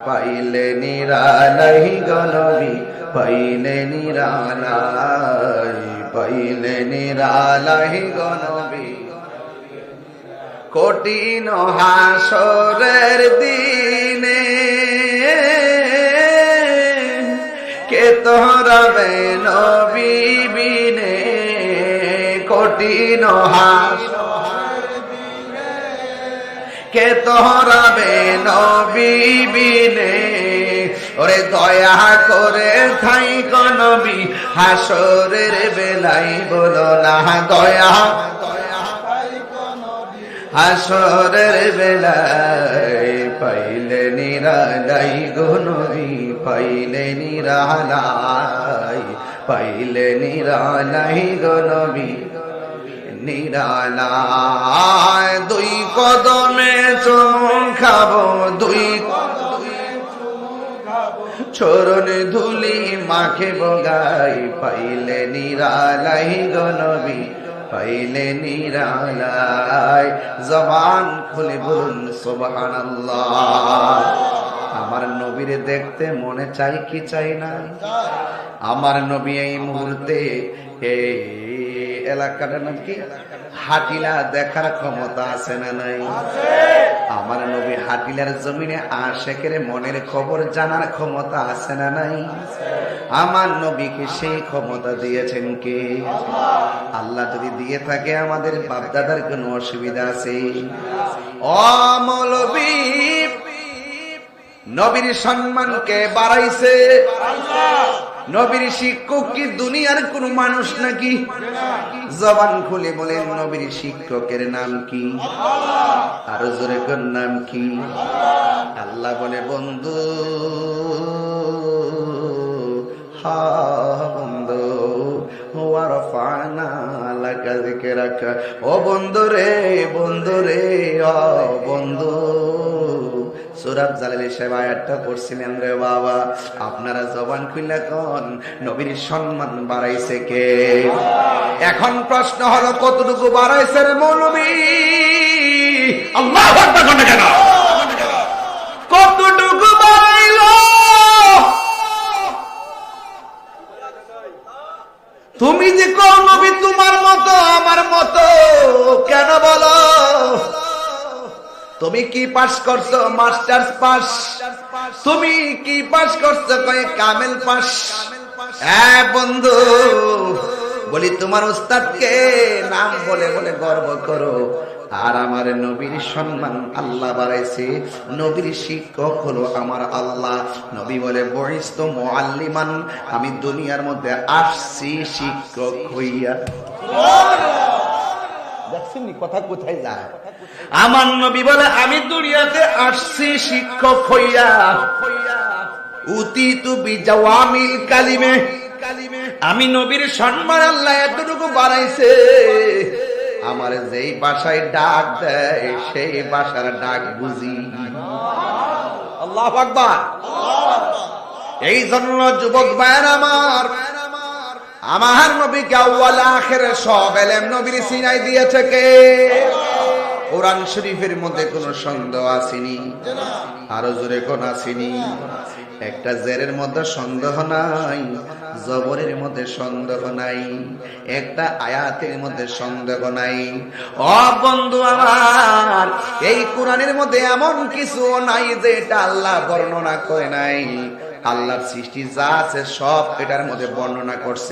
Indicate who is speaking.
Speaker 1: পাইলে নিরালাই গনবী পাইলে নিরালাই পাইলে নিরালাই গনবী কঠিন হাসরের দিনে কে তোরাবে নবী বিনে কঠিন কে তোরাবে নবী বিনে ওরে দয়া করে থাইক নবী হাসরের বেলায় বলো না দয়া হাসরের বেলায় পাইলে নিরালাই গো নবী পাইলে নিরালাই পাইলে নিরালাই গো নবী নিরালায় দুই কদমে চুমু খাবো দুই চরণ ধুলি মাখে বগাই পাইলে নিরালাই গো নবী পাইলে নিরালাই জবান খুলে বলুন সুবহানাল্লাহ। আমার নবীরে দেখতে মনে চাই কি চাই না? আমার নবী এই মুহূর্তে এই এলাকাটার নাম কি হাটিলা দেখার ক্ষমতা আছে না নাই? আমার নবী হাটিলার জমিনে আশেকের মনের খবর জানার ক্ষমতা আছে না নাই? আমার নবীকে সেই ক্ষমতা দিয়েছেন কে? আল্লাহ যদি দিয়ে থাকে আমাদের বাপদাদার কোনো অসুবিধা আছে? ও মৌলবী নবীর সম্মানকে বাড়াইছে নবীর শিক্ষক কি দুনিয়ার কোন মানুষ নাকি? জবান খুলে বলেন নবীর শিক্ষকের নাম কি? আর জোরে কোন নাম কি? আল্লাহ বলে বন্ধু হা বন্ধু ও বন্ধু রে বন্ধু রে ও বন্ধু সূরা জালালের সেই আয়াতটা পড়ছিলেন রে বাবা। আপনারা জবান খুলে কোন নবীর সম্মান বাড়াইছে কে? এখন প্রশ্ন হলো কতটুকু বাড়াইছে রে মৌলবী? আল্লাহু আকবার বলেন কেন? কতটুকু বাড়াইলো? তুমি যে কোন নবী তোমার মতো আমার মতো কেন বলো? তুমি কি পাস করছো? Masters pass. তুমি কি পাস করছো? কয় কামেল পাস। হ্যাঁ বন্ধু বলি তোমার উস্তাদকে নাম বলে বলে গর্ব করো। আর আমার নবীর সম্মান আল্লাহ বাড়াইছে। নবীর শিক্ষক হলো আমার আল্লাহ। নবী বলে বহিস্ত মুআল্লিমান, আমি দুনিয়ার মধ্যে আসছি শিক্ষক হইয়া। দেখছেন কথা কোথায় যায়? আমার নবী বলে আমি দুনিয়াতে আসছি শিক্ষক হইয়া। উতিতু বিজাওয়ামিল কালিমে, আমি নবীর সম্মান আল্লাহ এতটুকু বাড়াইছে আমার যেই ভাষায় ডাক দেয় সেই ভাষার ডাক বুঝি। আল্লাহু আকবার। এই জন্য যুবক ভাইয়ের আমার নবীকে আউয়াল আখির সব ইলম নবীর সিনায় দিয়েছে কে? কোরআন শরীফের মধ্যে কোনো সন্দেহ আসেনি? আরো জোরে কোন আসেনি? একটা জেরের মধ্যে সন্দেহ নাই, জবরের মধ্যে সন্দেহ নাই, একটা আয়াতের মধ্যে সন্দেহ নাই। ও বন্ধু আমার, এই কোরআনের মধ্যে এমন কিছু নাই যে এটা আল্লাহ বর্ণনা করে নাই। আল্লাহর সৃষ্টি যা আছে সব এটার মধ্যে বর্ণনা করছে।